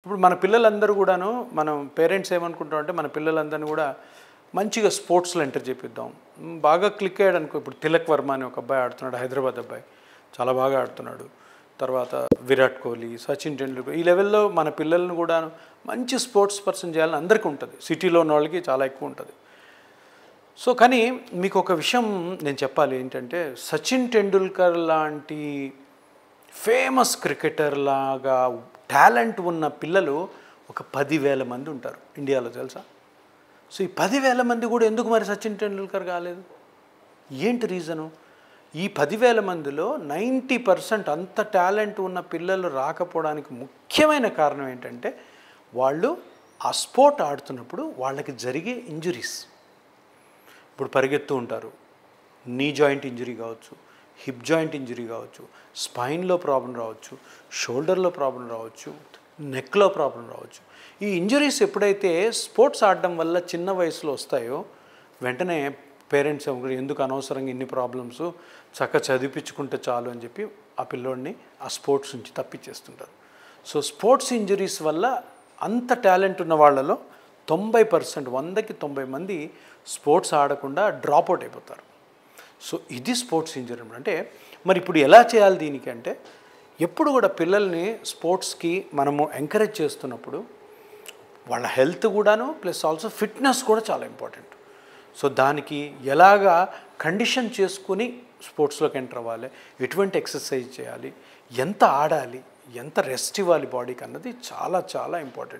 ఇప్పుడు మన పిల్లలందరూ కూడాను మనం పేరెంట్స్ ఏమనుకుంటామంటే మన పిల్లలందరినీ కూడా మంచిగా స్పోర్ట్స్లో ఎంటర్ చేపిద్దాం. బాగా క్లిక్ అయ్యాడు అనుకో. ఇప్పుడు తిలక్ వర్మ అని ఒక అబ్బాయి ఆడుతున్నాడు, హైదరాబాద్ అబ్బాయి చాలా బాగా ఆడుతున్నాడు. తర్వాత విరాట్ కోహ్లీ, సచిన్ టెండూల్కర్ ఈ లెవెల్లో మన పిల్లల్ని కూడా మంచి స్పోర్ట్స్ పర్సన్ చేయాలని అందరికీ ఉంటుంది. సిటీలో ఉన్న వాళ్ళకి చాలా ఎక్కువ ఉంటుంది. సో కానీ మీకు ఒక విషయం నేను చెప్పాలి ఏంటంటే, సచిన్ టెండూల్కర్ లాంటి ఫేమస్ క్రికెటర్ లాగా టాలెంట్ ఉన్న పిల్లలు ఒక 10,000 మంది ఉంటారు ఇండియాలో, తెలుసా? సో ఈ 10,000 మంది కూడా ఎందుకు మరి సచిన్ టెండూల్కర్ కాలేదు? ఏంటి రీజను? ఈ 10,000 మందిలో 90% అంత టాలెంట్ ఉన్న పిల్లలు రాకపోవడానికి ముఖ్యమైన కారణం ఏంటంటే, వాళ్ళు ఆ స్పోర్ట్ ఆడుతున్నప్పుడు వాళ్ళకి జరిగే ఇంజురీస్. ఇప్పుడు పరిగెత్తు ఉంటారు, నీ జాయింట్ ఇంజరీ కావచ్చు, హిప్ జాయింట్ ఇంజరీ కావచ్చు, స్పైన్లో ప్రాబ్లం రావచ్చు, షోల్డర్లో ప్రాబ్లం రావచ్చు, నెక్లో ప్రాబ్లం రావచ్చు. ఈ ఇంజరీస్ ఎప్పుడైతే స్పోర్ట్స్ ఆడడం వల్ల చిన్న వయసులో వస్తాయో వెంటనే పేరెంట్స్ ఎందుకు అనవసరంగా ఇన్ని ప్రాబ్లమ్స్, చక్కగా చదివించుకుంటే చాలు అని చెప్పి ఆ పిల్లోడిని ఆ స్పోర్ట్స్ నుంచి తప్పించేస్తుంటారు. సో స్పోర్ట్స్ ఇంజరీస్ వల్ల అంత టాలెంట్ ఉన్న వాళ్ళలో 90%, 100కి 90 మంది స్పోర్ట్స్ ఆడకుండా డ్రాప్అవుట్ అయిపోతారు. సో ఇది స్పోర్ట్స్ ఇంజరీ అంటే. మరి ఇప్పుడు ఎలా చేయాలి దీనికి అంటే, ఎప్పుడు కూడా పిల్లల్ని స్పోర్ట్స్కి మనము ఎంకరేజ్ చేస్తున్నప్పుడు వాళ్ళ హెల్త్ కూడాను ప్లస్ ఆల్సో ఫిట్నెస్ కూడా చాలా ఇంపార్టెంట్. సో దానికి ఎలాగా కండిషన్ చేసుకుని స్పోర్ట్స్లోకి ఎంటర్ అవ్వాలి, ఎటువంటి ఎక్సర్సైజ్ చేయాలి, ఎంత ఆడాలి, ఎంత రెస్ట్ ఇవ్వాలి బాడీకి అన్నది చాలా చాలా ఇంపార్టెంట్.